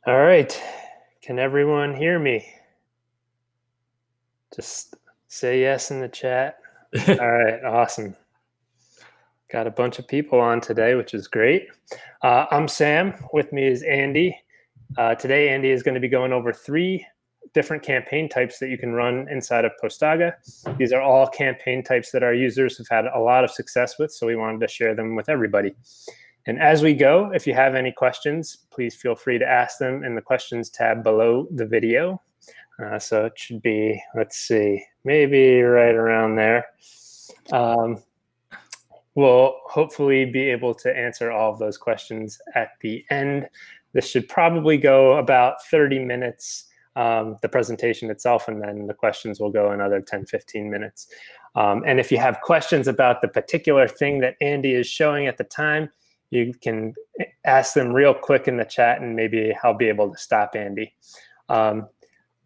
All right. Can everyone hear me? Just say yes in the chat. All right. Awesome. Got a bunch of people on today, which is great. I'm Sam. With me is Andy. Today, Andy is going to be going over 3 different campaign types that you can run inside of Postaga. These are all campaign types that our users have had a lot of success with, so we wanted to share them with everybody. And as we go, if you have any questions, please feel free to ask them in the questions tab below the video. So it should be, let's see, maybe right around there. We'll hopefully be able to answer all of those questions at the end. This should probably go about 30 minutes, the presentation itself, and then the questions will go another 10, 15 minutes. And if you have questions about the particular thing that Andy is showing at the time, you can ask them real quick in the chat, and maybe I'll be able to stop Andy. One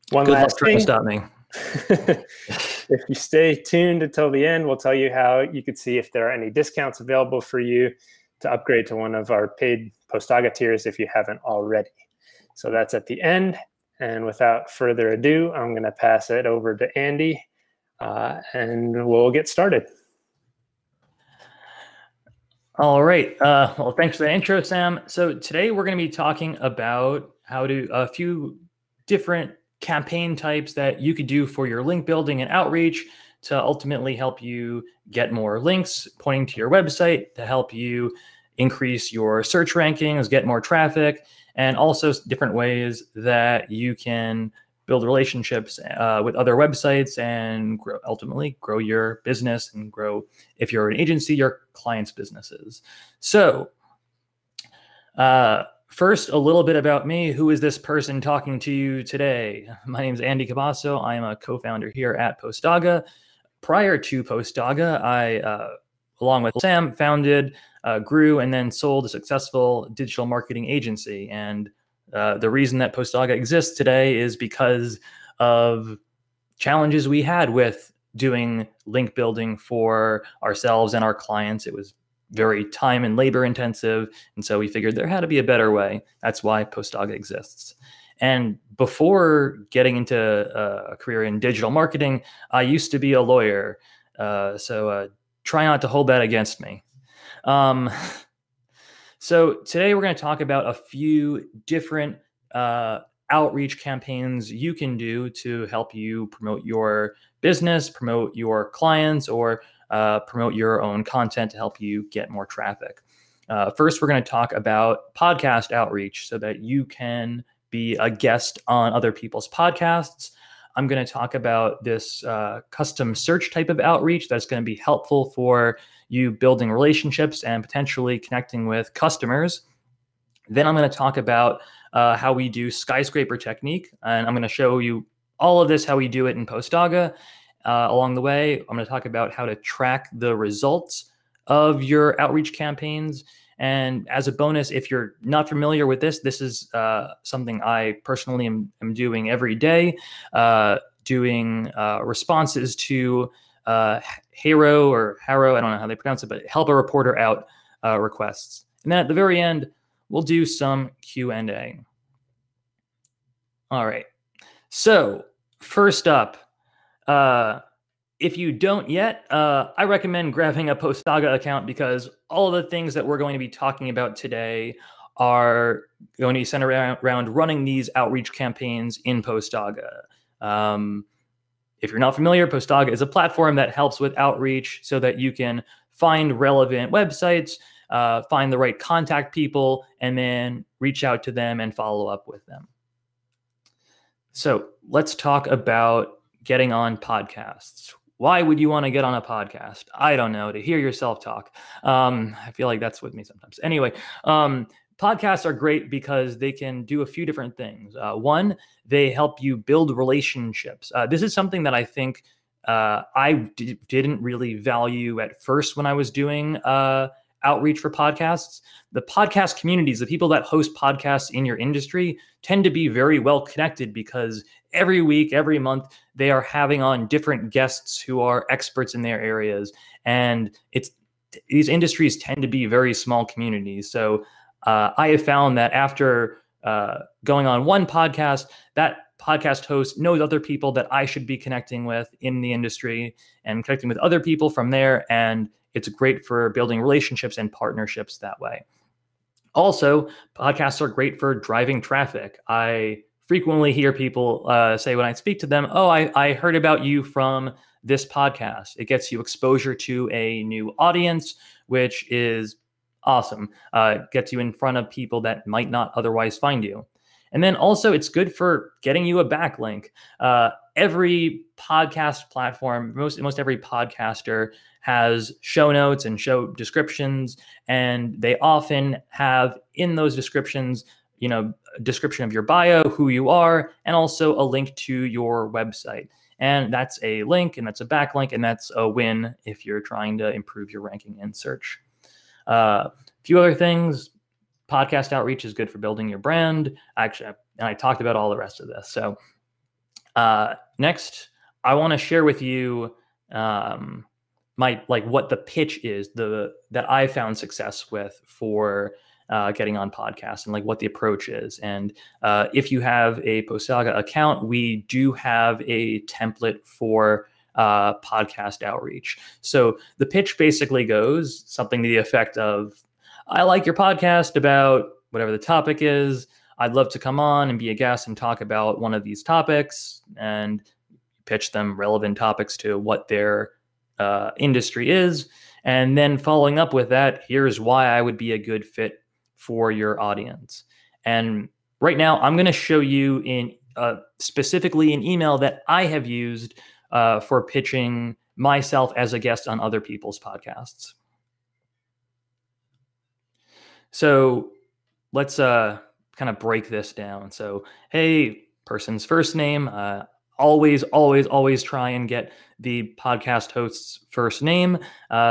Good last luck trying thing. to stop me. If you stay tuned until the end, we'll tell you how you could see if there are any discounts available for you to upgrade to one of our paid Postaga tiers if you haven't already. So that's at the end. And without further ado, I'm going to pass it over to Andy, and we'll get started. All right. Well, thanks for the intro, Sam. So today we're going to be talking about how to a few different campaign types that you could do for your link building and outreach to ultimately help you get more links pointing to your website, to help you increase your search rankings, get more traffic, and also different ways that you can build relationships with other websites and ultimately grow your business and grow, if you're an agency, your clients' businesses. So first, a little bit about me. Who is this person talking to you today? My name is Andy Cabasso. I am a co-founder here at Postaga. Prior to Postaga, I, along with Sam, founded, grew, and then sold a successful digital marketing agency. And the reason that Postaga exists today is because of challenges we had with doing link building for ourselves and our clients. It was very time and labor intensive. And so we figured there had to be a better way. That's why Postaga exists. And before getting into a career in digital marketing, I used to be a lawyer. So try not to hold that against me. So today we're going to talk about a few different outreach campaigns you can do to help you promote your business, promote your clients, or promote your own content to help you get more traffic. First, we're going to talk about podcast outreach so that you can be a guest on other people's podcasts. I'm going to talk about this custom search type of outreach that's going to be helpful for you building relationships and potentially connecting with customers. Then I'm going to talk about how we do Skyscraper Technique, and I'm going to show you all of this, how we do it in Postaga. Along the way, I'm going to talk about how to track the results of your outreach campaigns. And as a bonus, if you're not familiar with this, this is something I personally am doing every day, doing responses to HARO or HARO, I don't know how they pronounce it, but help a reporter out requests. And then at the very end, we'll do some Q&A. All right. So first up, if you don't yet, I recommend grabbing a Postaga account because all of the things that we're going to be talking about today are going to be centered around running these outreach campaigns in Postaga. If you're not familiar, Postaga is a platform that helps with outreach so that you can find relevant websites, find the right contact people, and then reach out to them and follow up with them. So let's talk about getting on podcasts. Why would you want to get on a podcast? I don't know, to hear yourself talk. I feel like that's with me sometimes. Anyway, podcasts are great because they can do a few different things. One, they help you build relationships. This is something that I think I didn't really value at first when I was doing outreach for podcasts. The podcast communities, the people that host podcasts in your industry, tend to be very well connected because every week, every month, they are having on different guests who are experts in their areas. And these industries tend to be very small communities. So I have found that after going on one podcast, that podcast host knows other people that I should be connecting with in the industry and connecting with other people from there. And it's great for building relationships and partnerships that way. Also, podcasts are great for driving traffic. I frequently hear people say when I speak to them, oh, I heard about you from this podcast. It gets you exposure to a new audience, which is awesome. Gets you in front of people that might not otherwise find you. And then also it's good for getting you a backlink. Every podcast platform, most every podcaster has show notes and show descriptions, and they often have in those descriptions, a description of your bio, who you are, and also a link to your website. And that's a link, and that's a backlink, and that's a win if you're trying to improve your ranking in search. A few other things. Podcast outreach is good for building your brand. Actually, and I talked about all the rest of this. So next, I want to share with you what the pitch is that I found success with for getting on podcasts and what the approach is. And if you have a Postsaga account, we do have a template for podcast outreach. So the pitch basically goes something to the effect of, I like your podcast about whatever the topic is. I'd love to come on and be a guest and talk about one of these topics, and pitch them relevant topics to what their industry is. And then following up with that, here's why I would be a good fit for your audience. And right now I'm going to show you in specifically an email that I have used for pitching myself as a guest on other people's podcasts. So let's kind of break this down. So, hey, person's first name, always try and get the podcast host's first name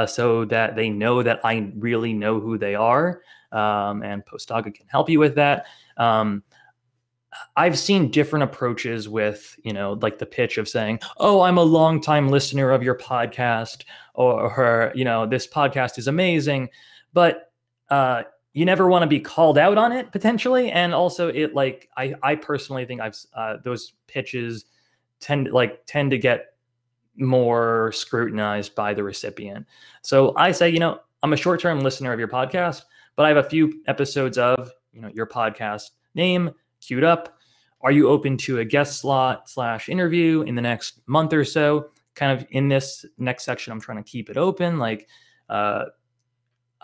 so that they know that I really know who they are. And Postsaga can help you with that. I've seen different approaches with, the pitch of saying, oh, I'm a longtime listener of your podcast, or this podcast is amazing. But you never want to be called out on it potentially. And also I personally think those pitches tend to get more scrutinized by the recipient. So I say, I'm a short-term listener of your podcast, but I have a few episodes of, your podcast name queued up. Are you open to a guest slot / interview in the next month or so? Kind of in this next section, I'm trying to keep it open.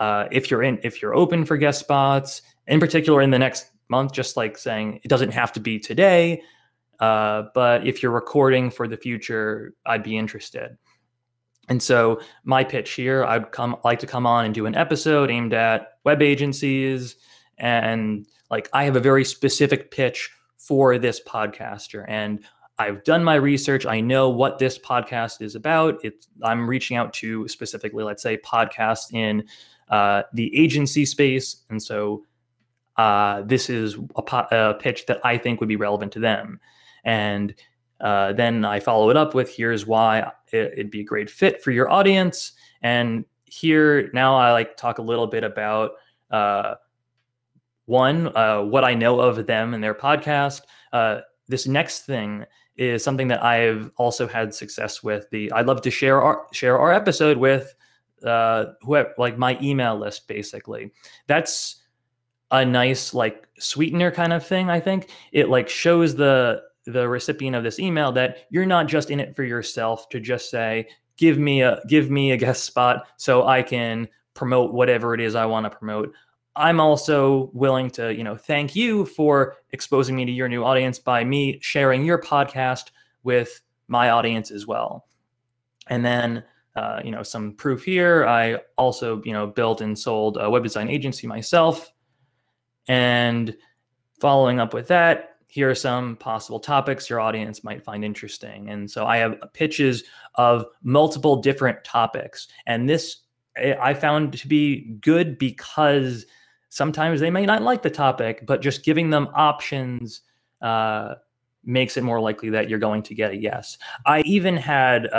If you're open for guest spots, in particular in the next month, just saying it doesn't have to be today, but if you're recording for the future, I'd be interested. And so my pitch here, I'd like to come on and do an episode aimed at web agencies, and I have a very specific pitch for this podcaster, and I've done my research. I know what this podcast is about. I'm reaching out to specifically, let's say, podcasts in the agency space. And so this is a pitch that I think would be relevant to them. And then I follow it up with, here's why it'd be a great fit for your audience. And here, now I talk a little bit about what I know of them and their podcast. This next thing is something that I've also had success with. I'd love to share our episode with whoever, my email list, basically. That's a nice sweetener kind of thing. I think it shows the recipient of this email that you're not just in it for yourself to just say, give me a guest spot so I can promote whatever it is I want to promote. I'm also willing to, thank you for exposing me to your new audience by me sharing your podcast with my audience as well. And then some proof here. I also, built and sold a web design agency myself. And following up with that, here are some possible topics your audience might find interesting. And so I have pitches of multiple different topics. And this I found to be good because sometimes they may not like the topic, but just giving them options makes it more likely that you're going to get a yes. I even had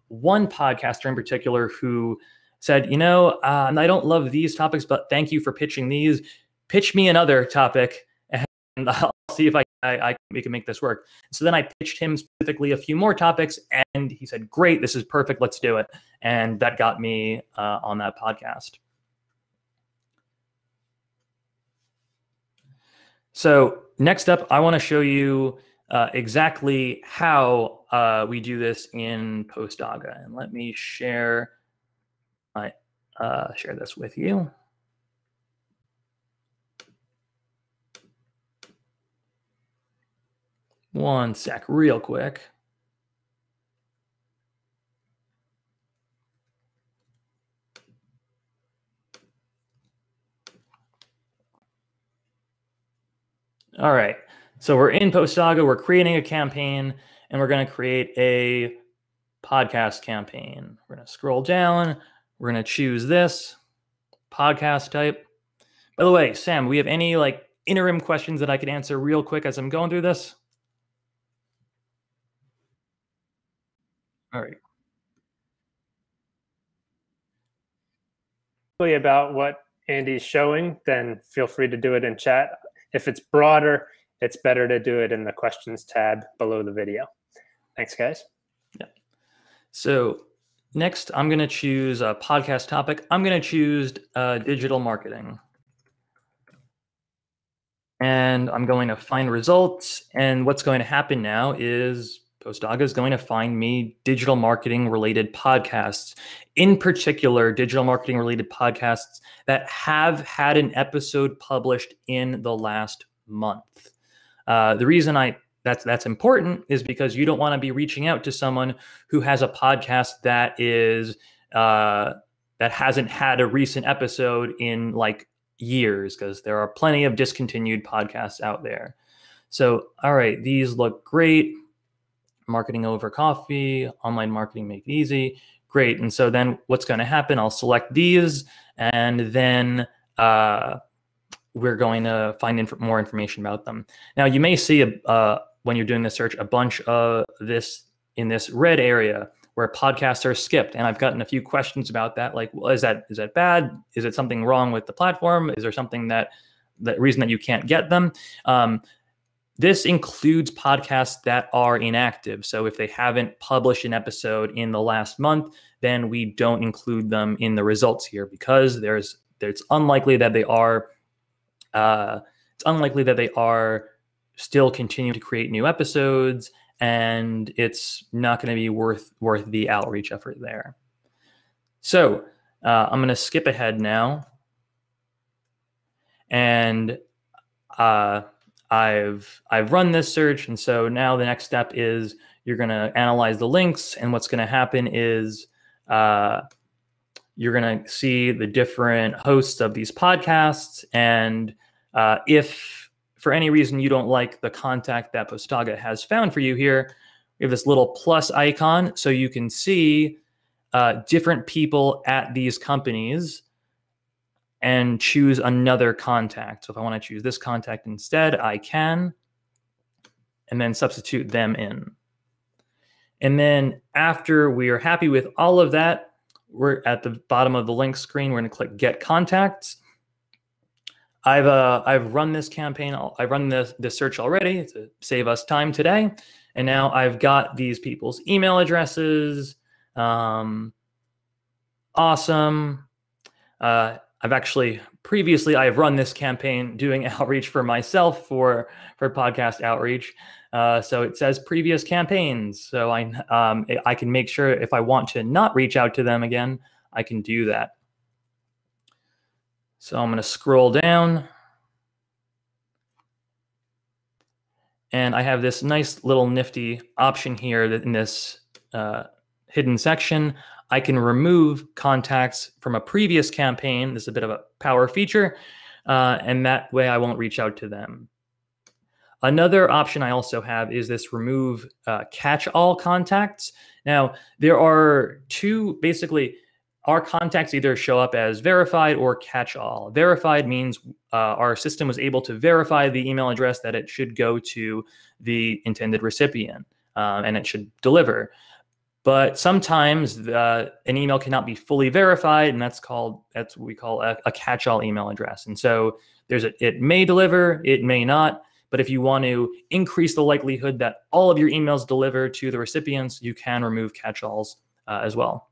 one podcaster in particular who said, I don't love these topics, but thank you for pitching these. Pitch me another topic. I'll see if we can make this work. So then I pitched him specifically a few more topics, and he said, great, this is perfect, let's do it. And that got me on that podcast. So next up, I want to show you exactly how we do this in Postaga. And let me share this with you. One sec, real quick. All right, so we're in Postaga, we're creating a campaign, and we're going to create a podcast campaign. We're going to scroll down, we're going to choose this podcast type. By the way, Sam, we have any like interim questions that I could answer real quick as I'm going through this? All right. About what Andy's showing, then feel free to do it in chat. If it's broader, it's better to do it in the questions tab below the video. Thanks, guys. Yeah. So next, I'm going to choose a podcast topic. I'm going to choose digital marketing. And I'm going to find results. And what's going to happen now is Postaga is going to find me digital marketing related podcasts, in particular, digital marketing related podcasts that have had an episode published in the last month. The reason that's important is because you don't want to be reaching out to someone who has a podcast that is that hasn't had a recent episode in like years, because there are plenty of discontinued podcasts out there. So, all right, these look great. Marketing over coffee, online marketing, make it easy. Great. And so then what's going to happen, I'll select these, and then we're going to find more information about them. Now, you may see when you're doing the search, a bunch of this in this red area where podcasts are skipped. And I've gotten a few questions about that. Like, well, is that bad? Is it something wrong with the platform? Is there something that reason that you can't get them? This includes podcasts that are inactive. So if they haven't published an episode in the last month, then we don't include them in the results here, because it's unlikely that they are still continuing to create new episodes, and it's not going to be worth the outreach effort there. So I'm going to skip ahead now, and I've run this search, and so now the next step is you're going to analyze the links, and what's going to happen is you're going to see the different hosts of these podcasts, and if for any reason you don't like the contact that Postaga has found for you here, we have this little plus icon, so you can see different people at these companies and choose another contact. So if I want to choose this contact instead, I can, and then substitute them in. And then after we are happy with all of that, we're at the bottom of the link screen. We're going to click Get Contacts. I've run this campaign. I've run the search already to save us time today. And now I've got these people's email addresses. Awesome. I've actually previously run this campaign doing outreach for myself for podcast outreach. So it says previous campaigns. So I can make sure if I want to not reach out to them again, I can do that. So I'm going to scroll down, and I have this nice little nifty option here that in this hidden section, I can remove contacts from a previous campaign. This is a bit of a power feature, and that way I won't reach out to them. Another option I also have is this remove catch-all contacts. Now, there are two, basically, our contacts either show up as verified or catch-all. Verified means our system was able to verify the email address that it should go to the intended recipient, and it should deliver. But sometimes an email cannot be fully verified, and that's what we call a catch-all email address. And so it may deliver, it may not. But if you want to increase the likelihood that all of your emails deliver to the recipients, you can remove catch-alls as well.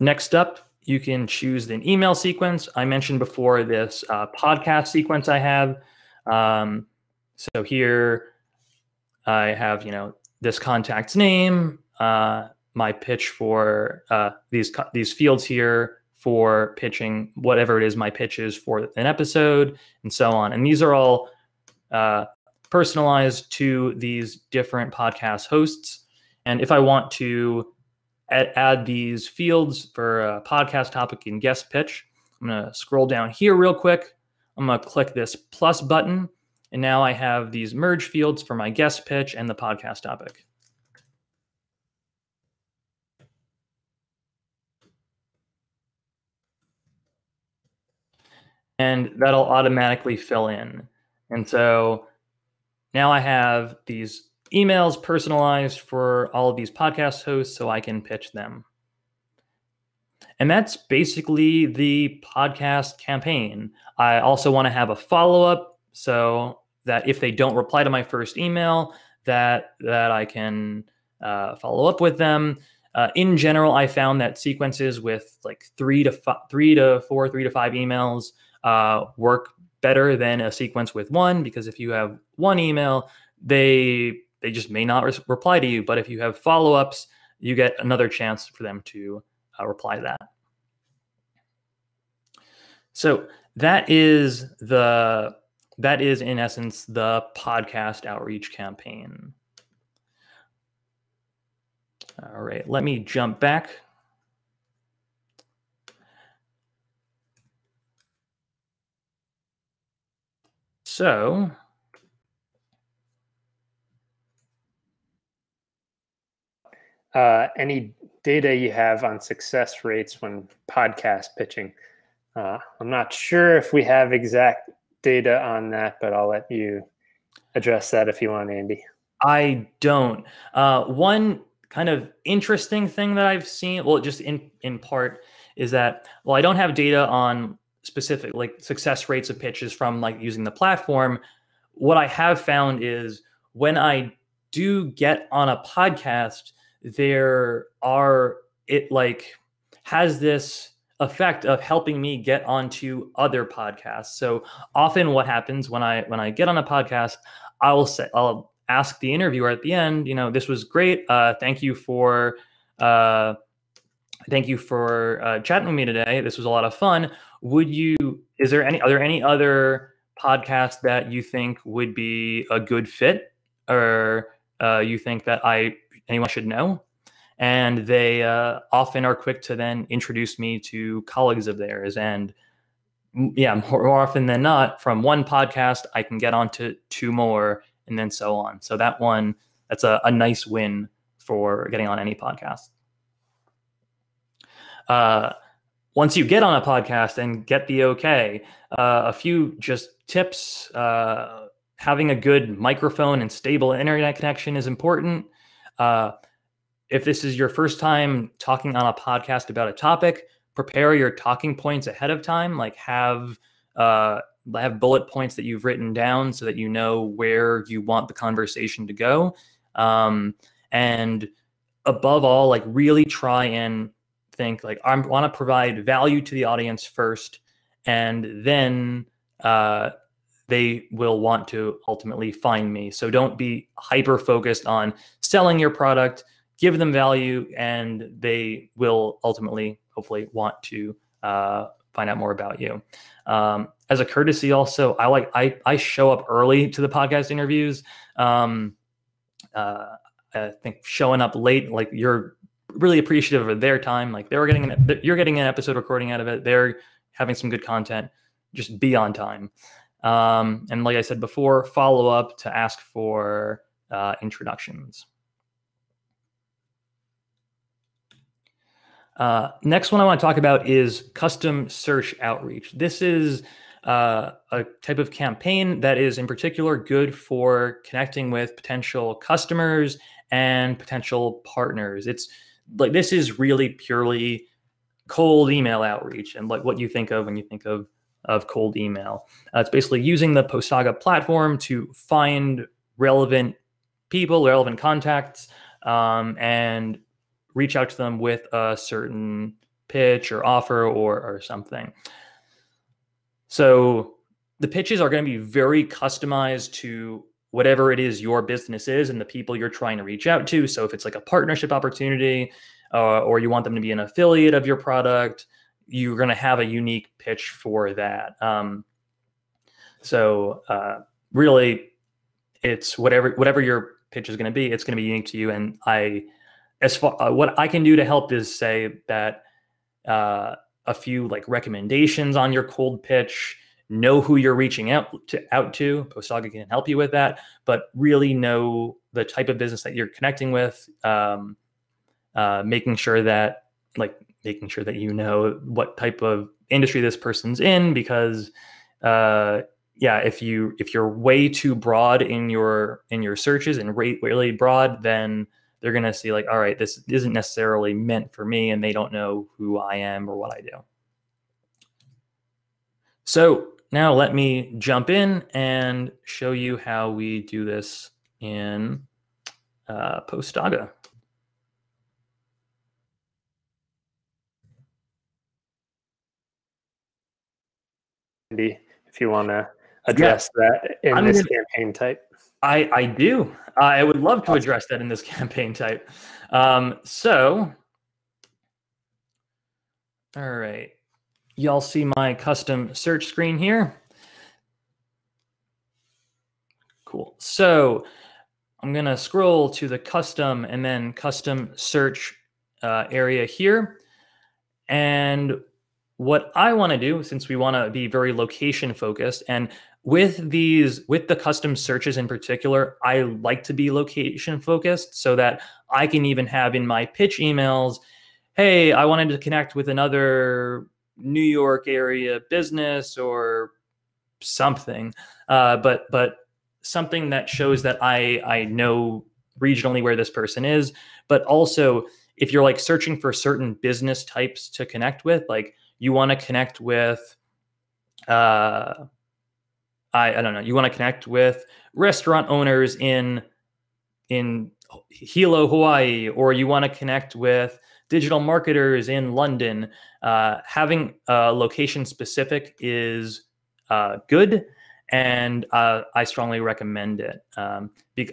Next up, you can choose an email sequence. I mentioned before this podcast sequence I have. So here I have, this contact's name, my pitch for these fields here for pitching whatever it is my pitch is for an episode, and so on. And these are all personalized to these different podcast hosts. And if I want to add these fields for a podcast topic and guest pitch, I'm going to scroll down here real quick. I'm going to click this plus button. And now I have these merge fields for my guest pitch and the podcast topic. And that'll automatically fill in. And so now I have these emails personalized for all of these podcast hosts so I can pitch them. And that's basically the podcast campaign. I also want to have a follow-up so that if they don't reply to my first email, that I can follow up with them. In general, I found that sequences with like 3 to 5 emails work better than a sequence with 1, because if you have 1 email, they just may not reply to you. But if you have follow-ups, you get another chance for them to reply to that. So that is in essence the podcast outreach campaign. All right, let me jump back. So any data you have on success rates when podcast pitching? I'm not sure if we have exact data on that, but I'll let you address that if you want, Andy. I don't. One kind of interesting thing that I've seen, well, just in part, is that, well, I don't have data on specific like success rates of pitches from like using the platform. What I have found is when I do get on a podcast, it like has this effect of helping me get onto other podcasts. So often what happens when I get on a podcast, I'll ask the interviewer at the end, this was great. Thank you for chatting with me today. This was a lot of fun. Are there any other podcasts that you think would be a good fit, or you think that anyone should know? And they often are quick to then introduce me to colleagues of theirs. And yeah, more often than not, from one podcast, I can get onto 2 more, and then so on. So that's a nice win for getting on any podcast. Once you get on a podcast and get the okay, a few just tips. Having a good microphone and stable internet connection is important. If this is your first time talking on a podcast about a topic, prepare your talking points ahead of time. Like have bullet points that you've written down so that you know where you want the conversation to go. And above all, like really try and think like, I want to provide value to the audience first, and then they will want to ultimately find me. So don't be hyper focused on selling your product. Give them value, and they will ultimately, hopefully, want to find out more about you. As a courtesy, also, I show up early to the podcast interviews. I think showing up late, like you're really appreciative of their time. Like you're getting an episode recording out of it. They're having some good content. Just be on time. And like I said before, follow up to ask for introductions. Next one I want to talk about is custom search outreach. This is a type of campaign that is in particular good for connecting with potential customers and potential partners. It's like, this is really purely cold email outreach, and like what you think of when you think of of cold email. It's basically using the Postaga platform to find relevant people, relevant contacts, and reach out to them with a certain pitch or offer or something. So the pitches are going to be very customized to whatever it is your business is and the people you're trying to reach out to. So if it's like a partnership opportunity, or you want them to be an affiliate of your product, you're going to have a unique pitch for that. Really, it's whatever your pitch is going to be, it's going to be unique to you. And what I can do to help is say that a few like recommendations on your cold pitch. Know who you're reaching out to. Postaga can help you with that, but really know the type of business that you're connecting with. Making sure that you know what type of industry this person's in, because if you're way too broad in your searches and really broad, then they're gonna see like, all right, this isn't necessarily meant for me, and they don't know who I am or what I do. So now let me jump in and show you how we do this in Postaga. If you want to address that in this campaign type. I do. I would love to address that in this campaign type. So, all right. Y'all see my custom search screen here? Cool. So I'm going to scroll to the custom and then custom search area here. And what I want to do, since we want to be very location focused, and with the custom searches in particular, I like to be location focused so that I can even have in my pitch emails, hey, I wanted to connect with another New York area business or something, but something that shows that I know regionally where this person is. But also, if you're like searching for certain business types to connect with, like you want to connect with, I don't know, you want to connect with restaurant owners in Hilo, Hawaii, or you want to connect with digital marketers in London. Having location specific is good, and I strongly recommend it.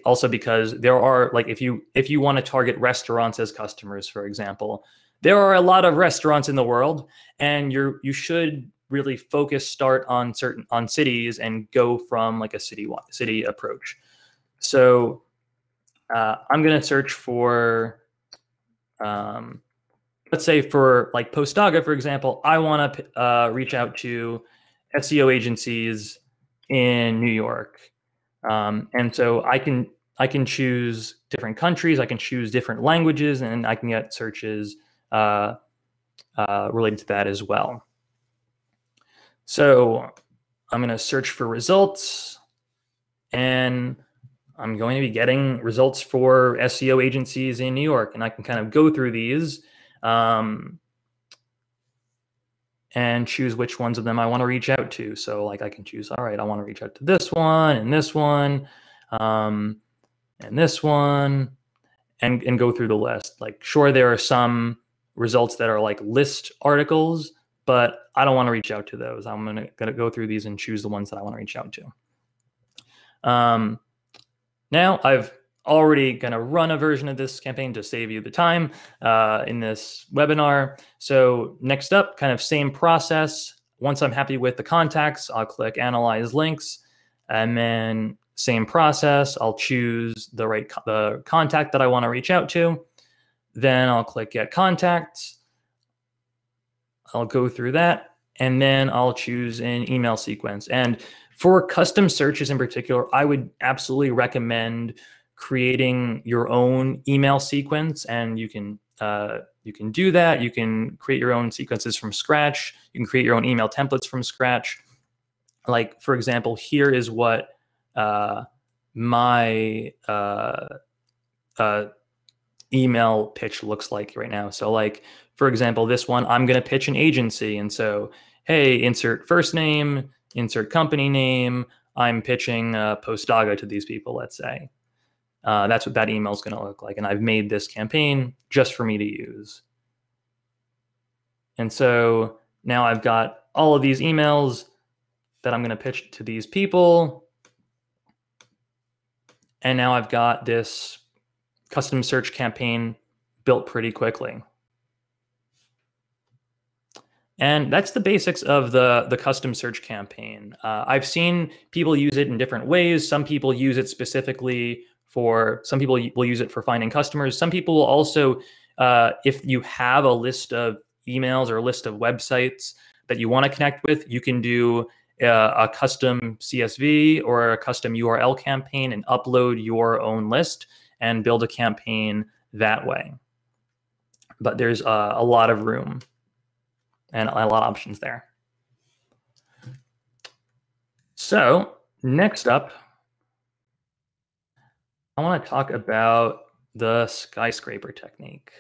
Also because there are, like, if you want to target restaurants as customers, for example, there are a lot of restaurants in the world, and you should really start on cities and go from like a city approach. So I'm going to search for, let's say for like Postaga, for example, I want to reach out to SEO agencies in New York. And so I can choose different countries, I can choose different languages, and I can get searches related to that as well. So I'm going to search for results, and I'm going to be getting results for SEO agencies in New York, and I can kind of go through these and choose which ones of them I want to reach out to. So like I can choose, all right, I want to reach out to this one and this one and this one, and go through the list. Like, sure, there are some results that are like list articles, but I don't want to reach out to those. I'm going to go through these and choose the ones that I want to reach out to. Now I've already going to run a version of this campaign to save you the time in this webinar. So next up, kind of same process. Once I'm happy with the contacts, I'll click Analyze Links, and then same process. I'll choose the contact that I want to reach out to. Then I'll click Get Contacts. I'll go through that, and then I'll choose an email sequence. And for custom searches in particular, I would absolutely recommend creating your own email sequence, and you can do that. You can create your own sequences from scratch. You can create your own email templates from scratch. Like, for example, here is what my email pitch looks like right now. So like, for example, this one, I'm going to pitch an agency. And so hey, insert first name, insert company name. I'm pitching Postaga to these people, let's say. That's what that email is going to look like. And I've made this campaign just for me to use. And so now I've got all of these emails that I'm going to pitch to these people. And now I've got this custom search campaign built pretty quickly. And that's the basics of the custom search campaign. I've seen people use it in different ways. Some people use it specifically some people will use it for finding customers. Some people will also, if you have a list of emails or a list of websites that you want to connect with, you can do a custom CSV or a custom URL campaign and upload your own list and build a campaign that way. But there's a lot of room and a lot of options there. So next up, I want to talk about the skyscraper technique.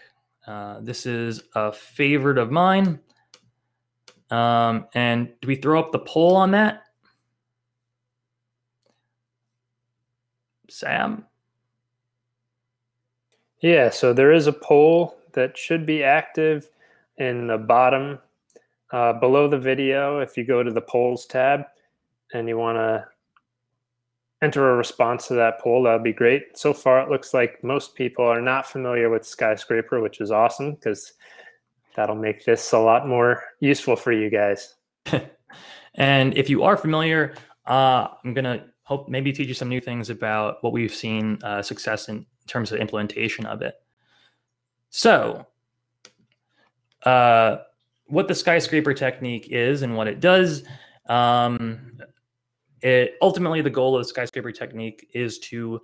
This is a favorite of mine. And do we throw up the poll on that? Sam? Yeah, so there is a poll that should be active in the bottom below the video. If you go to the polls tab and you want to enter a response to that poll, that would be great. So far, it looks like most people are not familiar with Skyscraper, which is awesome because that'll make this a lot more useful for you guys. And if you are familiar, I'm going to hope maybe teach you some new things about what we've seen success in terms of implementation of it. So what the skyscraper technique is and what it does, ultimately the goal of the skyscraper technique is to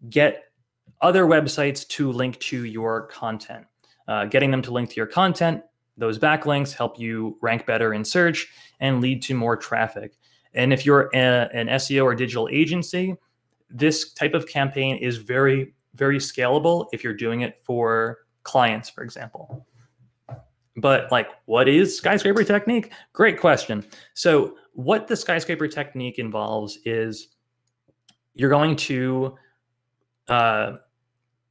get other websites to link to your content. Getting them to link to your content, those backlinks help you rank better in search and lead to more traffic. And if you're an SEO or digital agency, this type of campaign is very, very scalable if you're doing it for clients, for example. But like, what is skyscraper technique? Great question. So what the skyscraper technique involves is you're going to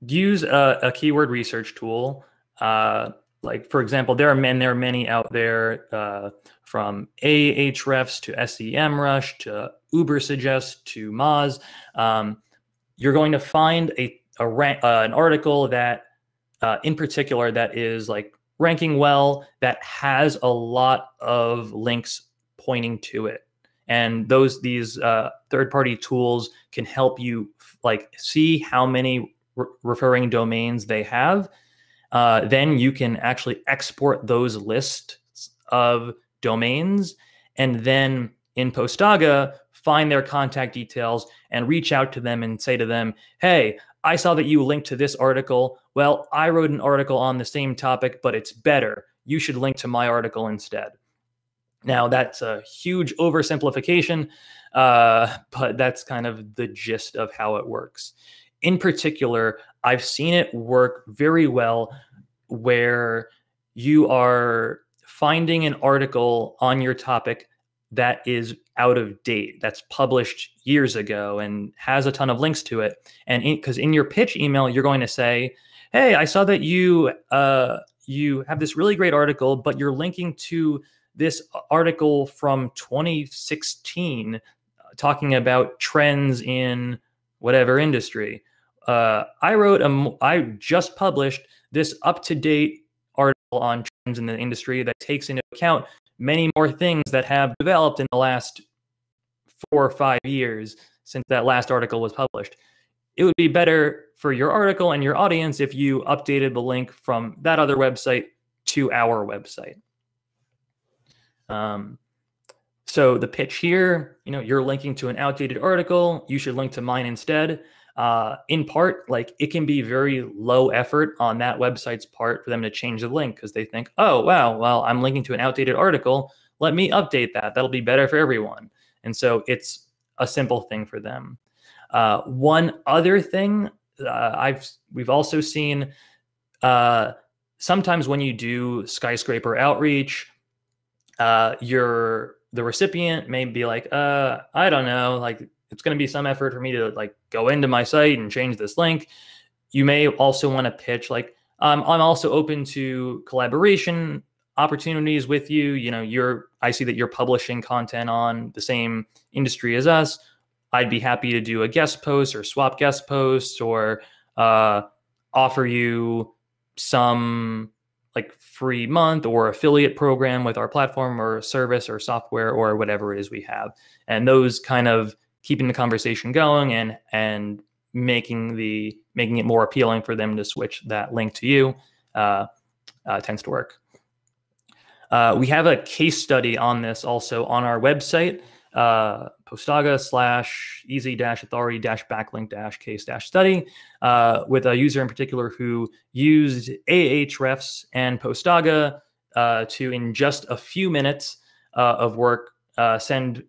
use a keyword research tool. Like, for example, there are many out there, from Ahrefs to SEMrush to Ubersuggest to Moz. You're going to find an article that, in particular, that is like ranking well, that has a lot of links pointing to it. And these third-party tools can help you like see how many referring domains they have. Then you can actually export those lists of domains, and then in Postaga, find their contact details and reach out to them and say to them, hey, I saw that you linked to this article. Well, I wrote an article on the same topic, but it's better. You should link to my article instead. Now, that's a huge oversimplification, but that's kind of the gist of how it works. In particular, I've seen it work very well where you are finding an article on your topic that is out of date, that's published years ago and has a ton of links to it. And because in your pitch email, you're going to say, hey, I saw that you have this really great article, but you're linking to this article from 2016 talking about trends in whatever industry. I just published this up-to-date article on trends in the industry that takes into account many more things that have developed in the last 4 or 5 years since that last article was published. It would be better for your article and your audience if you updated the link from that other website to our website. So the pitch here, you're linking to an outdated article. You should link to mine instead. In part, like, it can be very low effort on that website's part for them to change the link because they think, oh, wow, well, I'm linking to an outdated article. Let me update that. That'll be better for everyone. And so it's a simple thing for them. One other thing we've also seen, sometimes when you do skyscraper outreach, the recipient may be like, I don't know, like it's going to be some effort for me to like go into my site and change this link. You may also want to pitch like, I'm also open to collaboration opportunities with you. You know, I see that you're publishing content on the same industry as us. I'd be happy to do a guest post or swap guest posts, or offer you some like free month or affiliate program with our platform or service or software or whatever it is we have. And those kind of keeping the conversation going and making it more appealing for them to switch that link to you tends to work. We have a case study on this also on our website, postaga/easy-authority-backlink-case-study, with a user in particular who used Ahrefs and Postaga to, in just a few minutes of work, send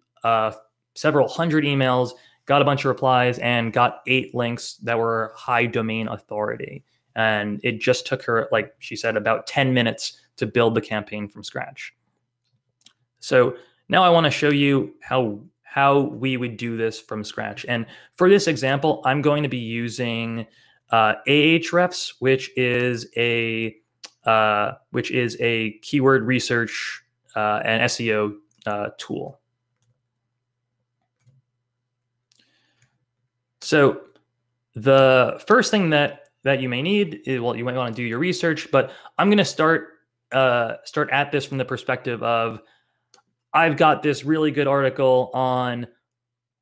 several hundred emails, got a bunch of replies, and got 8 links that were high domain authority. And it just took her, like she said, about 10 minutes to build the campaign from scratch. So now I want to show you how we would do this from scratch. And for this example, I'm going to be using Ahrefs, which is a keyword research and SEO tool. So the first thing that you may need is, well, you might want to do your research, but I'm going to start at this from the perspective of, I've got this really good article on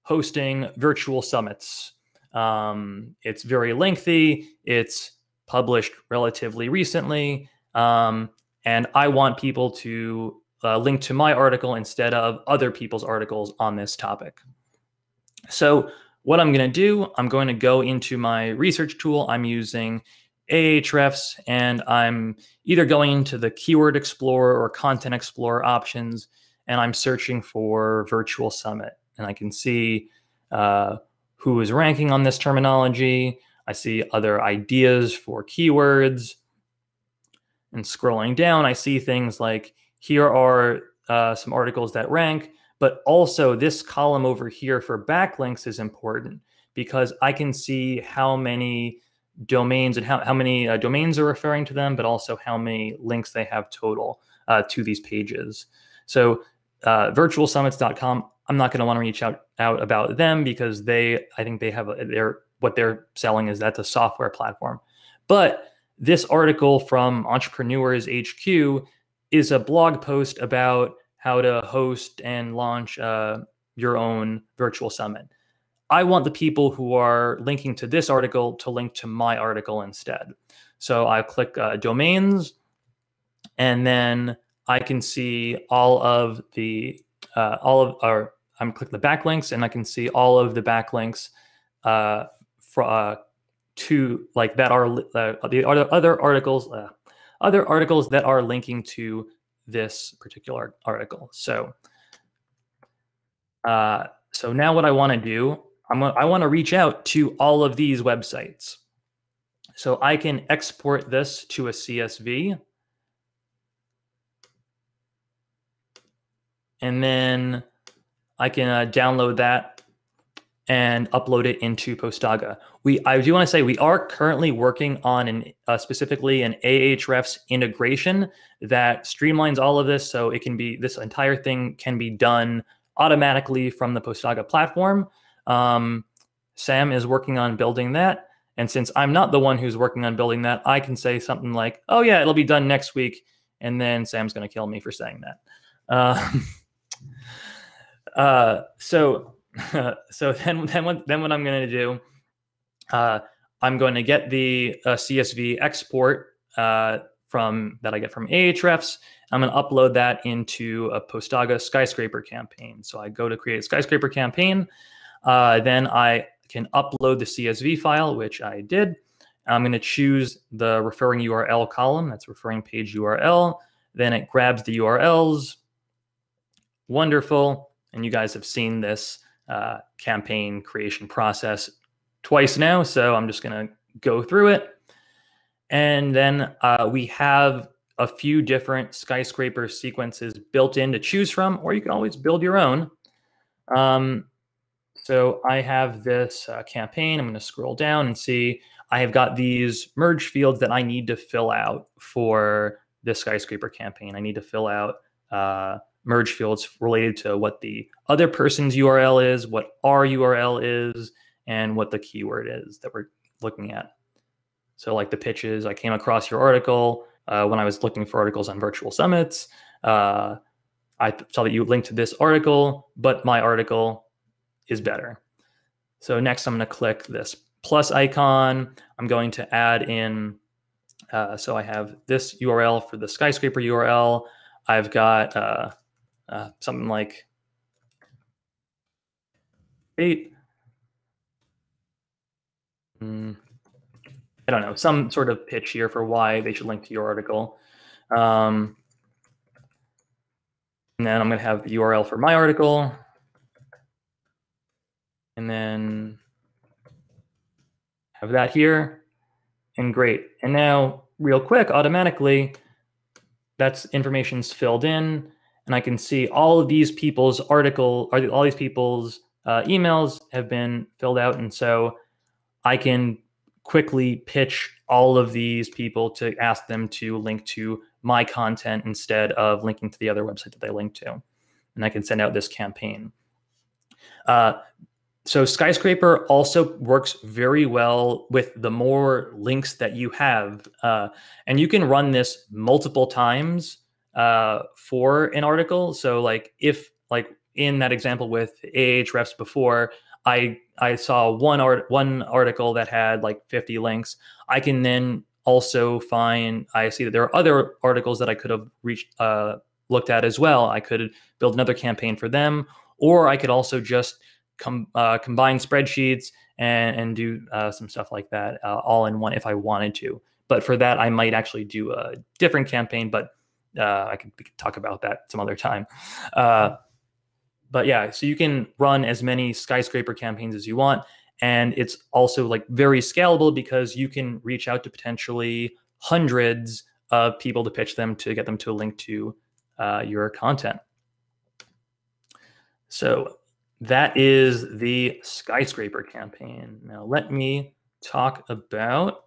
hosting virtual summits. It's very lengthy. It's published relatively recently. And I want people to link to my article instead of other people's articles on this topic. So what I'm going to do, I'm going to go into my research tool. I'm using Ahrefs, and I'm either going into the Keyword Explorer or Content Explorer options, and I'm searching for virtual summit. And I can see who is ranking on this terminology. I see other ideas for keywords. And scrolling down, I see things like, here are some articles that rank, but also this column over here for backlinks is important because I can see how many domains and how many domains are referring to them, but also how many links they have total to these pages. So virtualsummits.com, I'm not going to want to reach out about them because I think they have what they're selling is that's a software platform. But this article from Entrepreneurs HQ is a blog post about how to host and launch your own virtual summit. I want the people who are linking to this article to link to my article instead. So I click domains, and then I can see all of the I'm click the backlinks, and I can see all of the backlinks to like that are the other articles that are linking to this particular article. So so now what I want to do, I want to reach out to all of these websites. So I can export this to a CSV, and then I can download that and upload it into Postaga. I do want to say we are currently working on specifically an Ahrefs integration that streamlines all of this, so this entire thing can be done automatically from the Postaga platform. Sam is working on building that, and since I'm not the one who's working on building that, I can say something like, "Oh yeah, it'll be done next week," and then Sam's going to kill me for saying that. So then what I'm going to do, I'm going to get the CSV export that I get from Ahrefs. I'm going to upload that into a Postaga Skyscraper campaign. So I go to create a Skyscraper campaign. Then I can upload the CSV file, which I did. I'm going to choose the referring URL column. That's referring page URL. Then it grabs the URLs. Wonderful. And you guys have seen this campaign creation process twice now, so I'm just going to go through it. And then we have a few different Skyscraper sequences built in to choose from, or you can always build your own. So I have this campaign. I'm going to scroll down and see I have got these merge fields that I need to fill out for this Skyscraper campaign. I need to fill out merge fields related to what the other person's URL is, what our URL is, and what the keyword is that we're looking at. So like the pitches, I came across your article when I was looking for articles on virtual summits. I saw that you linked to this article, but my article is better. So next I'm going to click this plus icon. I'm going to add in, so I have this URL for the Skyscraper URL. I've got something like 8. I don't know, some sort of pitch here for why they should link to your article. And then I'm going to have the URL for my article. And then have that here. And great. And now, real quick, automatically, that's information's filled in. And I can see all of these people's all these people's emails have been filled out. And so I can quickly pitch all of these people to ask them to link to my content instead of linking to the other website that they link to. And I can send out this campaign. So Skyscraper also works very well with the more links that you have. And you can run this multiple times for an article. So like if like in that example with Ahrefs before, I saw one article that had like 50 links. I can then also I see that there are other articles that I could have looked at as well. I could build another campaign for them, or I could also just combine spreadsheets and do some stuff like that all in one if I wanted to. But for that, I might actually do a different campaign, but we could talk about that some other time. But yeah, so you can run as many Skyscraper campaigns as you want. And it's also like very scalable because you can reach out to potentially hundreds of people to pitch them to get them to link to your content. So that is the Skyscraper campaign. Now let me talk about,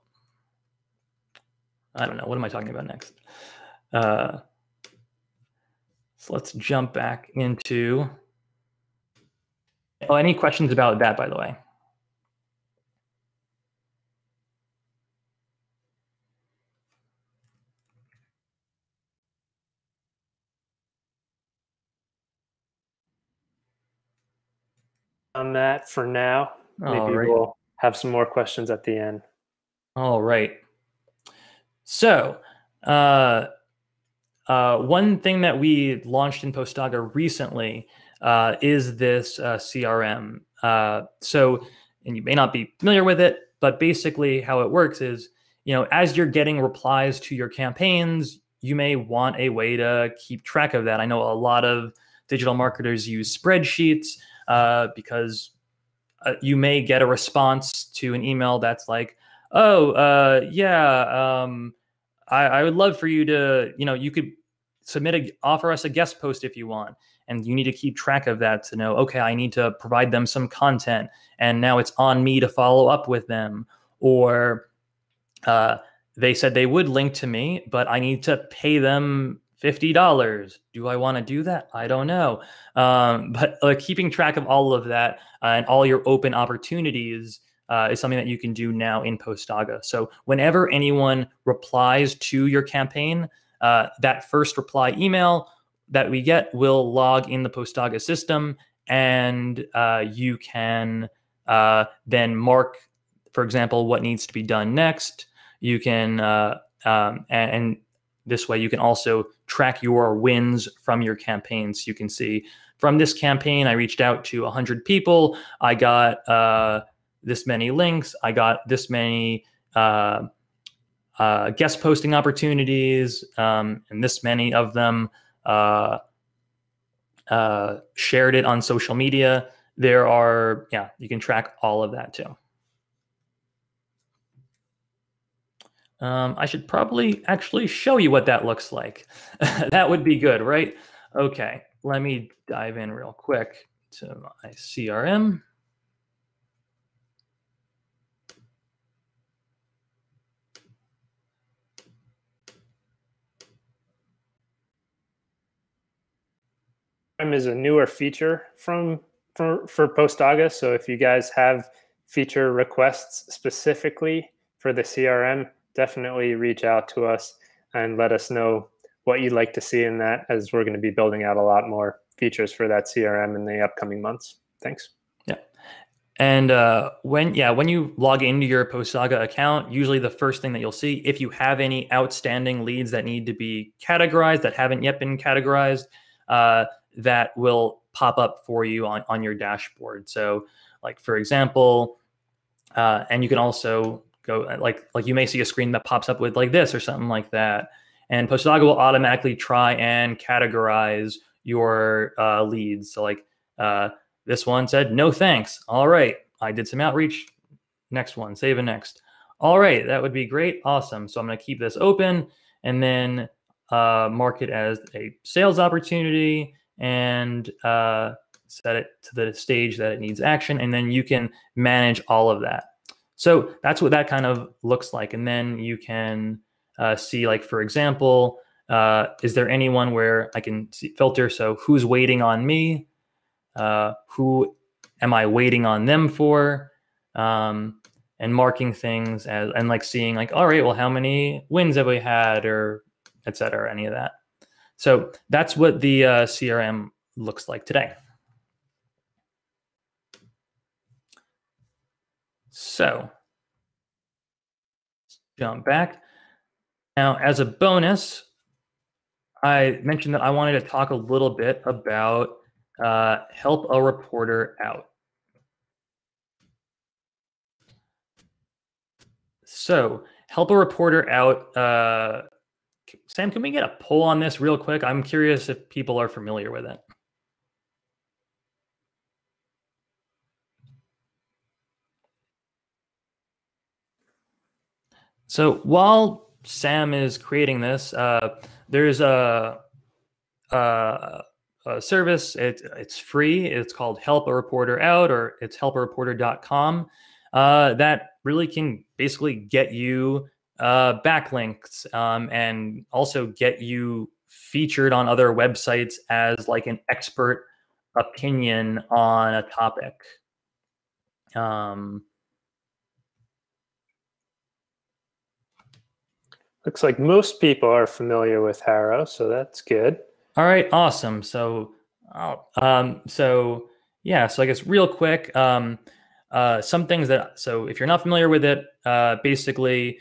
I don't know, what am I talking about next? So let's jump back into, any questions about that, by the way? On that for now. Maybe we'll have some more questions at the end. All right. So one thing that we launched in Postaga recently is this CRM. So, and you may not be familiar with it, but basically how it works is, as you're getting replies to your campaigns, you may want a way to keep track of that. I know a lot of digital marketers use spreadsheets because you may get a response to an email that's like, oh, yeah, I would love for you to, you could offer us a guest post if you want. And you need to keep track of that to know, okay, I need to provide them some content. And now it's on me to follow up with them. Or they said they would link to me, but I need to pay them $50. Do I want to do that? I don't know. But keeping track of all of that and all your open opportunities is something that you can do now in Postaga. So whenever anyone replies to your campaign, that first reply email that we get will log in the Postaga system, and you can then mark, for example, what needs to be done next. You can, and this way you can also track your wins from your campaigns. You can see from this campaign, I reached out to 100 people. I got this many links. I got this many guest posting opportunities, and this many of them shared it on social media. There are, you can track all of that too. I should probably actually show you what that looks like. That would be good, right? Okay, let me dive in real quick to my CRM. Is a newer feature for Postaga. So if you guys have feature requests specifically for the CRM, definitely reach out to us and let us know what you'd like to see in that, as we're going to be building out a lot more features for that CRM in the upcoming months. Thanks. Yeah. And when you log into your Postaga account, usually the first thing that you'll see, if you have any outstanding leads that need to be categorized that haven't yet been categorized, that will pop up for you on your dashboard. So like, for example, and you can also go like you may see a screen that pops up with like this or something like that. And Postaga will automatically try and categorize your leads. So like this one said, no thanks. All right, I did some outreach. Next one, save and next. All right, that would be great. Awesome. So I'm going to keep this open and then mark it as a sales opportunity and set it to the stage that it needs action. And then you can manage all of that. So that's what that kind of looks like. And then you can see, like, for example, is there anyone where I can filter? So who's waiting on me? Who am I waiting on them for? And marking things as, and like seeing like, all right, well, how many wins have we had, or et cetera, any of that. So that's what the CRM looks like today. So jump back. Now, as a bonus, I mentioned that I wanted to talk a little bit about help a reporter out. So help a reporter out. Sam, can we get a poll on this real quick? I'm curious if people are familiar with it. So while Sam is creating this, there's a service. It's free. It's called Help a Reporter Out, or it's helpareporter.com. That really can basically get you backlinks and also get you featured on other websites as like an expert opinion on a topic. Looks like most people are familiar with HARO, so that's good. All right, awesome. So, yeah, so I guess real quick, some things that, so if you're not familiar with it, basically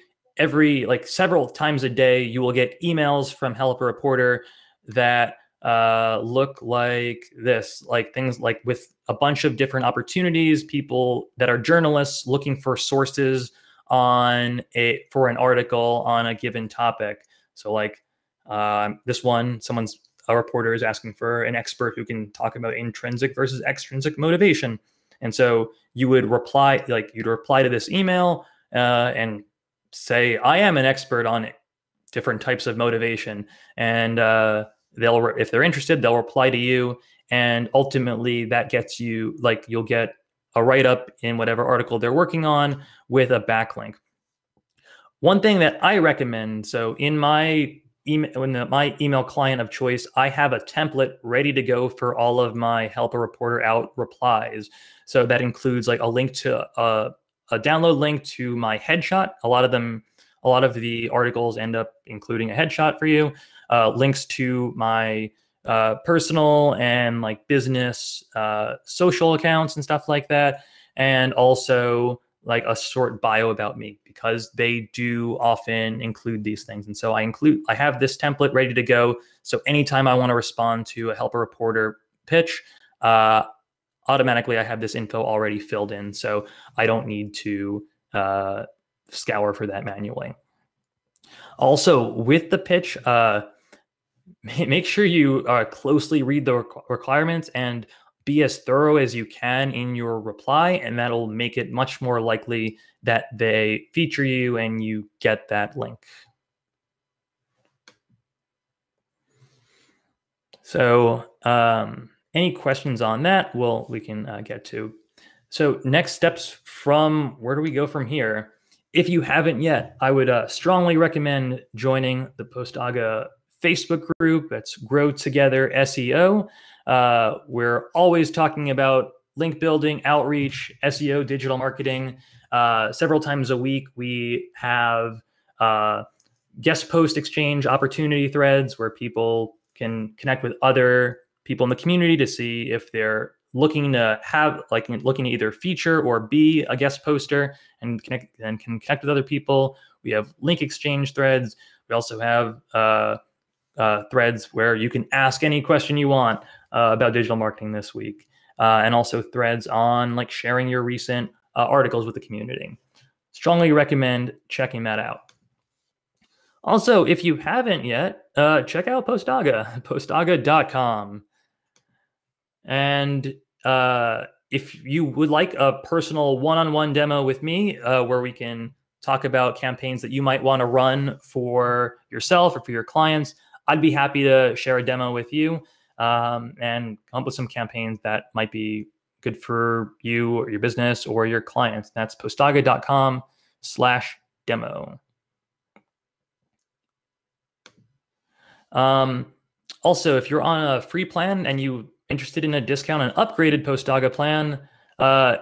several times a day, you will get emails from Help a Reporter that look like this, like things like with a bunch of different opportunities, people that are journalists looking for sources for an article on a given topic. So like this one, a reporter is asking for an expert who can talk about intrinsic versus extrinsic motivation. And so you would reply, you'd reply to this email and say, I am an expert on different types of motivation. And if they're interested, they'll reply to you. And ultimately that gets you, you'll get a write-up in whatever article they're working on with a backlink. One thing that I recommend, so in my email client of choice, I have a template ready to go for all of my Help a Reporter Out replies. So that includes like a link to a download link to my headshot. A lot of the articles end up including a headshot for you. Links to my personal and like business social accounts and stuff like that, and also like a short bio about me, because they do often include these things. And so I have this template ready to go. So anytime I want to respond to a Help a Reporter pitch, automatically I have this info already filled in. So I don't need to scour for that manually. Also, with the pitch, make sure you closely read the requirements and be as thorough as you can in your reply, and that'll make it much more likely that they feature you and you get that link. So any questions on that? Well, we can get to. So next steps from, where do we go from here? If you haven't yet, I would strongly recommend joining the Postaga Facebook group. That's Grow Together SEO. We're always talking about link building, outreach, SEO, digital marketing. Several times a week, we have guest post exchange opportunity threads where people can connect with other people in the community to see if they're looking to either feature or be a guest poster and can connect with other people. We have link exchange threads. We also have threads where you can ask any question you want about digital marketing this week, and also threads on like sharing your recent articles with the community. Strongly recommend checking that out. Also, if you haven't yet, check out Postaga, postaga.com. And if you would like a personal one-on-one demo with me, where we can talk about campaigns that you might want to run for yourself or for your clients, I'd be happy to share a demo with you and come up with some campaigns that might be good for you or your business or your clients. That's postaga.com/demo. Also, if you're on a free plan and you're interested in a discount and upgraded Postaga plan,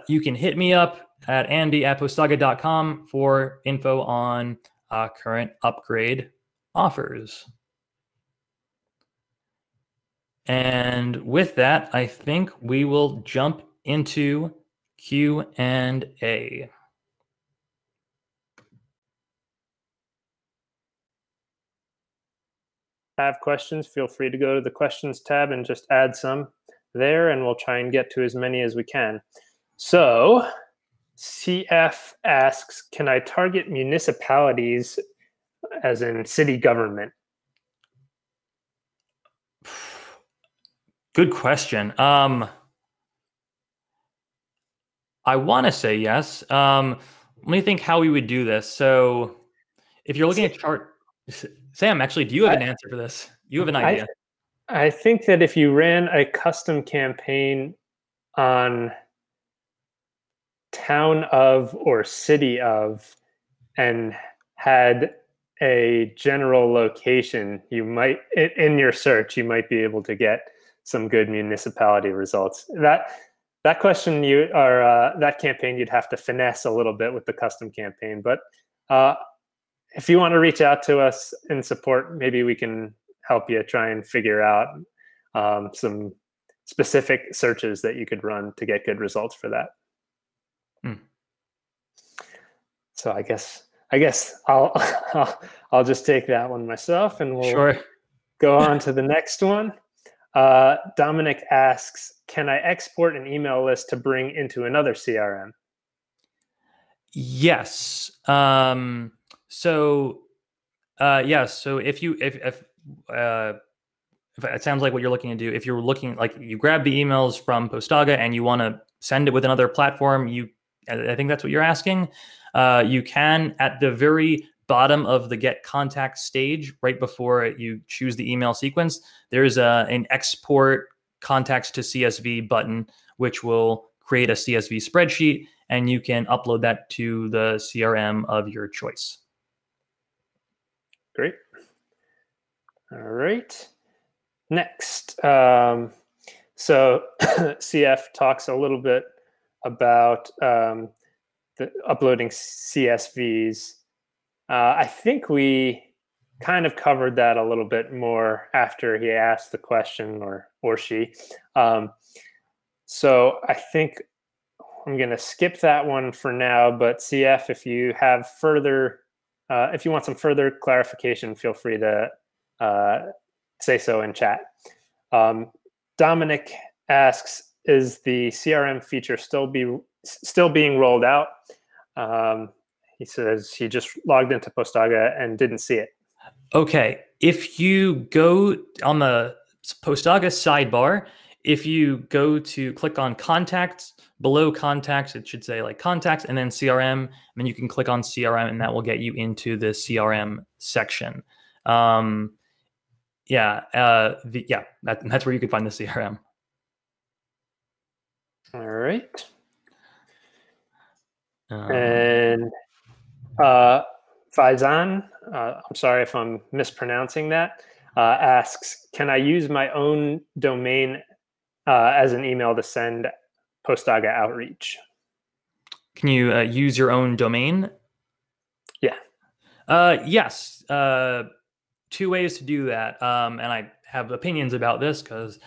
you can hit me up at andy@postaga.com for info on current upgrade offers. And with that, I think we will jump into Q&A. Have questions, feel free to go to the questions tab and just add some there, and we'll try and get to as many as we can. So CF asks, can I target municipalities as in city government? Good question. I want to say yes. Let me think how we would do this. So if you're looking at chart, Sam, actually, do you have an answer for this? You have an idea? I think that if you ran a custom campaign on town of or city of and had a general location, you might, in your search, you might be able to get some good municipality results. That question that campaign you'd have to finesse a little bit with the custom campaign. But if you want to reach out to us in support, maybe we can help you try and figure out some specific searches that you could run to get good results for that. So I guess I'll just take that one myself, and we'll go on to the next one. Dominic asks, can I export an email list to bring into another CRM? Yes. Yes. So if it sounds like what you're looking to do, if you're looking, like you grab the emails from Postaga and you want to send it with another platform, I think that's what you're asking. You can, at the very bottom of the get contact stage, right before you choose the email sequence, there's an export contacts to CSV button, which will create a CSV spreadsheet, and you can upload that to the CRM of your choice. Great. All right. Next, so CF talks a little bit about the uploading CSVs. I think we kind of covered that a little bit more after he asked the question, or she. So I think I'm going to skip that one for now. But CF, if you have further, if you want some further clarification, feel free to say so in chat. Dominic asks, is the CRM feature still being rolled out? He says he just logged into Postaga and didn't see it. Okay, if you go on the Postaga sidebar, if you go to click on contacts, below contacts, it should say like contacts and then CRM, and then you can click on CRM and that will get you into the CRM section. That's where you can find the CRM. All right. And Faizan, I'm sorry if I'm mispronouncing that, asks, can I use my own domain as an email to send Postaga outreach? Can you use your own domain? Yeah. Yes. 2 ways to do that. And I have opinions about this because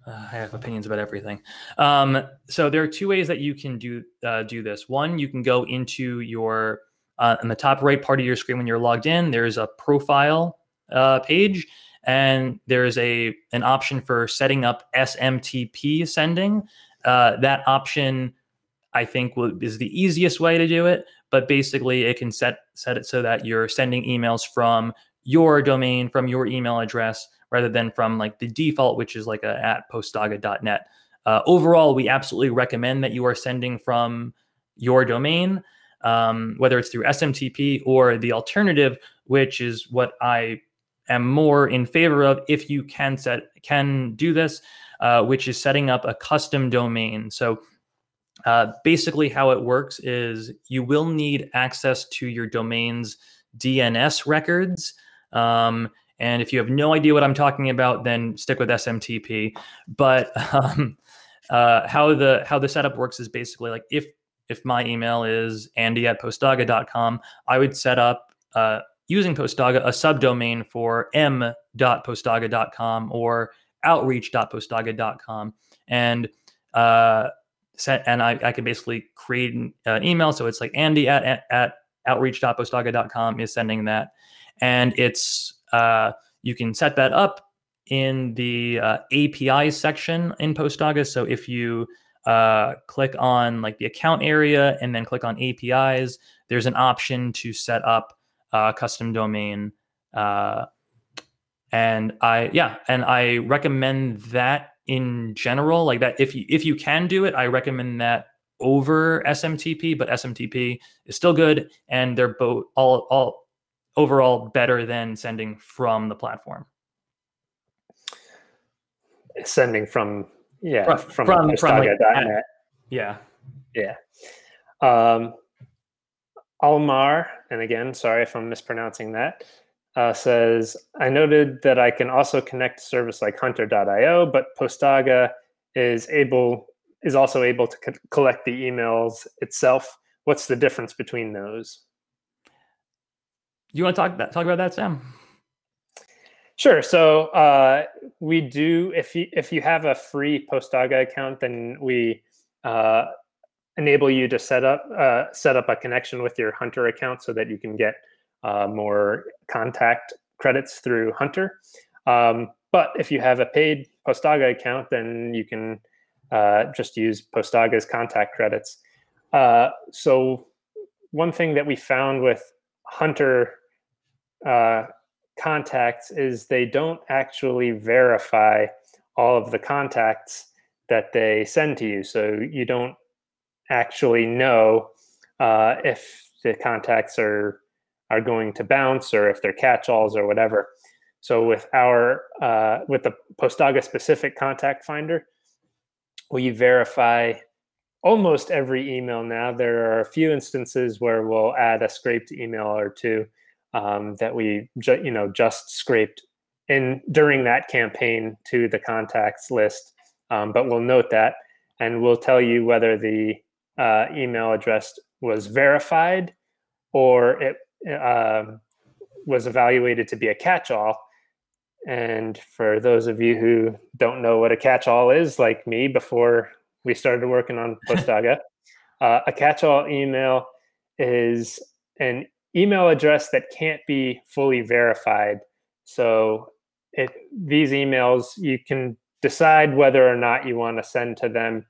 I have opinions about everything. So there are 2 ways that you can do this. One, you can go into your in the top right part of your screen when you're logged in. There's a profile page, and there's an option for setting up SMTP sending. That option, I think, is the easiest way to do it. But basically, it can set it so that you're sending emails from your domain, from your email address, rather than from like the default, which is like @postaga.net. Overall, we absolutely recommend that you are sending from your domain, whether it's through SMTP or the alternative, which is what I am more in favor of if you can do this, which is setting up a custom domain. So basically how it works is you will need access to your domain's DNS records. And if you have no idea what I'm talking about, then stick with SMTP. But how the setup works is basically like if my email is andy@postaga.com, I would set up using Postaga a subdomain for m.postaga.com or outreach.postaga.com, and I could basically create an email. So it's like Andy at outreach.postaga.com is sending that. And it's you can set that up in the API section in Postaga. So if you click on like the account area and then click on APIs, there's an option to set up a custom domain. And I recommend that in general, like that. If you can do it, I recommend that over SMTP, but SMTP is still good, and they're both all overall better than sending from the platform. Sending from Postaga.net. Yeah. Almar, and again, sorry if I'm mispronouncing that, says, I noted that I can also connect to service like hunter.io, but Postaga is also able to collect the emails itself. What's the difference between those? You want to talk about that, Sam? Sure. So we do, if you have a free Postaga account, then we enable you to set up a connection with your Hunter account so that you can get more contact credits through Hunter. But if you have a paid Postaga account, then you can just use Postaga's contact credits. So one thing that we found with Hunter contacts is they don't actually verify all of the contacts that they send to you. So you don't actually know if the contacts are going to bounce or if they're catch-alls or whatever. So with the Postaga specific contact finder, we verify almost every email now. There are a few instances where we'll add a scraped email or two that we just scraped in during that campaign to the contacts list. But we'll note that, and we'll tell you whether the email address was verified or it was evaluated to be a catch-all. And for those of you who don't know what a catch-all is, like me before we started working on Postaga, a catch-all email is an email address that can't be fully verified. So these emails, you can decide whether or not you want to send to them.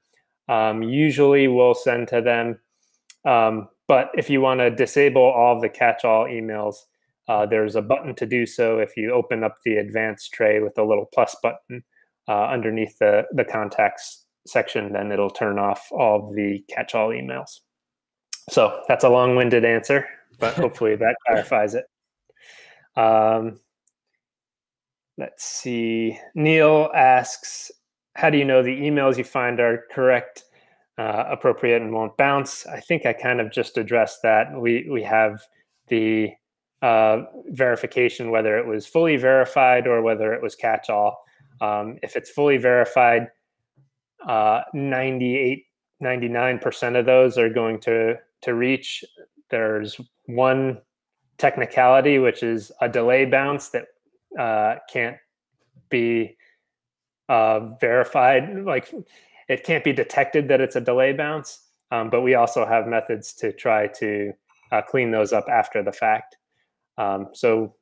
Usually we'll send to them. But if you want to disable all of the catch-all emails, there's a button to do so if you open up the advanced tray with the little plus button. underneath the contacts section, then it'll turn off all of the catch-all emails. So that's a long-winded answer, but hopefully that clarifies it. Let's see. Neil asks, how do you know the emails you find are correct, appropriate, and won't bounce? I think I kind of just addressed that. We have the verification, whether it was fully verified or whether it was catch-all. If it's fully verified, 98, 99% of those are going to reach. There's one technicality, which is a delay bounce that can't be verified. Like, it can't be detected that it's a delay bounce, but we also have methods to try to clean those up after the fact. So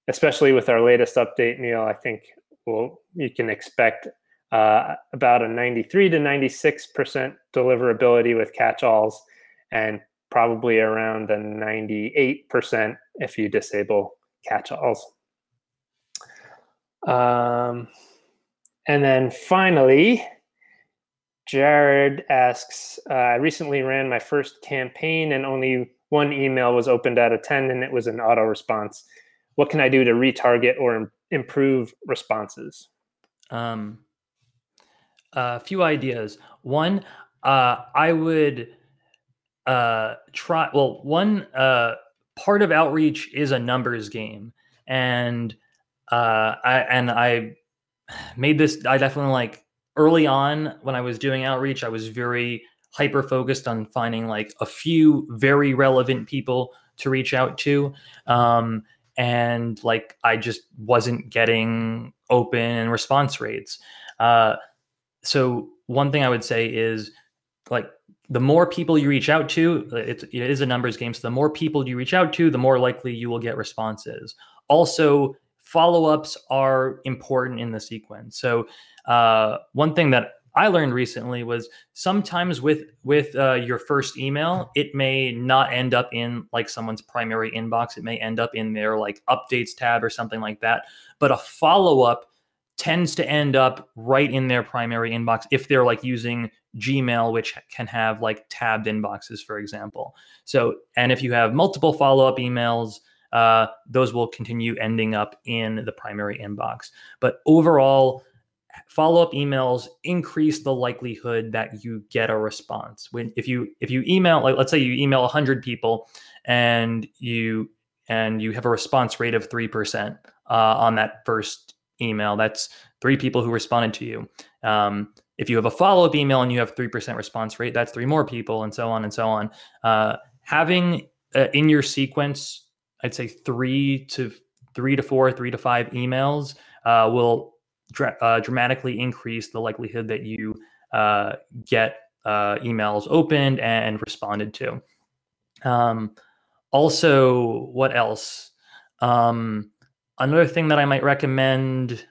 especially with our latest update, Neil, I think you can expect about a 93 to 96% deliverability with catch-alls, and probably around a 98% if you disable catch-alls. And then finally, Jared asks, I recently ran my first campaign and only one email was opened out of 10 and it was an auto response. What can I do to retarget or improve responses? A few ideas. One, I would try, well, one part of outreach is a numbers game. And I made this, I definitely, like, early on when I was doing outreach, I was very hyper focused on finding like a few very relevant people to reach out to. And like, I just wasn't getting open and response rates. So one thing I would say is, like, the more people you reach out to, it is a numbers game. So the more people you reach out to, the more likely you will get responses. Also, follow-ups are important in the sequence. So one thing that I learned recently was sometimes with your first email, it may not end up in like someone's primary inbox. It may end up in their like updates tab or something like that. But a follow-up tends to end up right in their primary inbox if they're like using Gmail, which can have like tabbed inboxes, for example. So, and if you have multiple follow-up emails, those will continue ending up in the primary inbox. But overall, follow-up emails increase the likelihood that you get a response. If you email, like, let's say you email 100 people and you have a response rate of 3% on that first email, that's 3 people who responded to you. If you have a follow-up email and you have 3% response rate, that's 3 more people, and so on and so on. Having in your sequence, I'd say 3 to 4, 3 to 5 emails will dramatically increase the likelihood that you get emails opened and responded to. Also, what else? Another thing that I might recommend,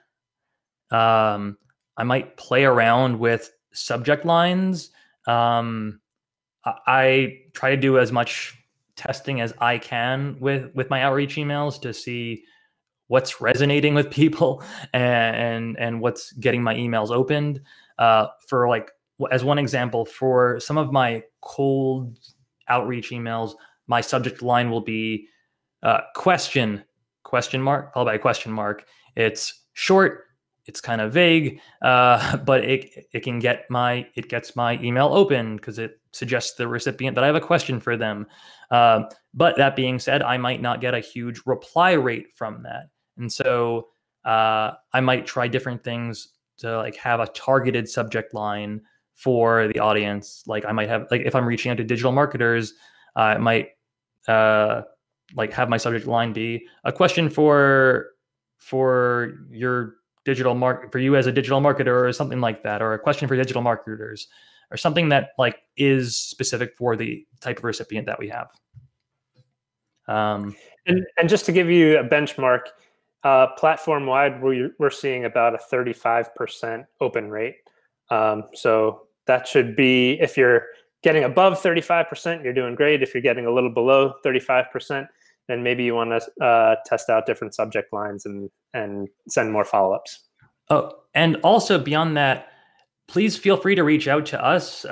I might play around with subject lines. I try to do as much testing as I can with my outreach emails to see what's resonating with people and what's getting my emails opened. For like, as one example, for some of my cold outreach emails, my subject line will be question mark followed by a question mark. It's short, it's kind of vague, but it gets my email open because it suggests the recipient that I have a question for them. But that being said, I might not get a huge reply rate from that. And so I might try different things to like have a targeted subject line for the audience. Like, I might have, like, if I'm reaching out to digital marketers, I might like have my subject line be a question for your for you as a digital marketer, or something like that, or a question for digital marketers, or something that like is specific for the type of recipient that we have. And just to give you a benchmark, platform wide, we're seeing about a 35% open rate. So that should be, if you're getting above 35%, you're doing great. If you're getting a little below 35%, then maybe you want to test out different subject lines and send more follow-ups. Oh, and also beyond that, please feel free to reach out to us.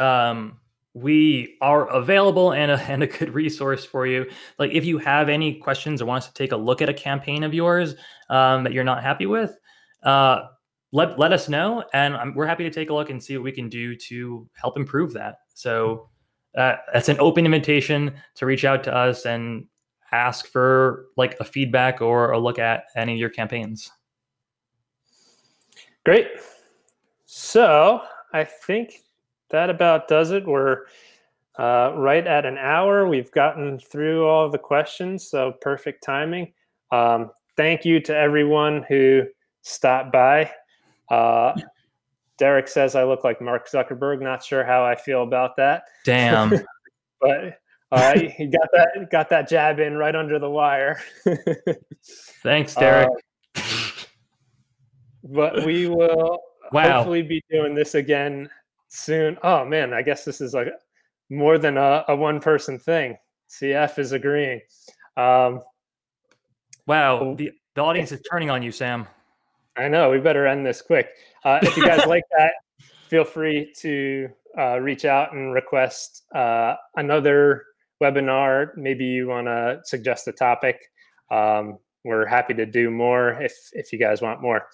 We are available and a good resource for you. Like if you have any questions or want us to take a look at a campaign of yours that you're not happy with, let us know, and we're happy to take a look and see what we can do to help improve that. So that's an open invitation to reach out to us and ask for like a feedback or a look at any of your campaigns. Great. So I think that about does it. We're right at an hour. We've gotten through all the questions, so perfect timing. Thank you to everyone who stopped by. Derek says I look like Mark Zuckerberg. Not sure how I feel about that. Damn. But he got that jab in right under the wire. Thanks, Derek. But we will hopefully be doing this again soon. Oh man, I guess this is like more than a one-person thing. CF is agreeing. Wow, the audience is turning on you, Sam. I know, we better end this quick. If you guys like that, feel free to reach out and request another webinar. Maybe you want to suggest a topic. We're happy to do more if you guys want more.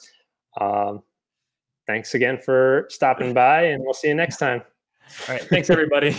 Thanks again for stopping by, and we'll see you next time. All right. Thanks, everybody.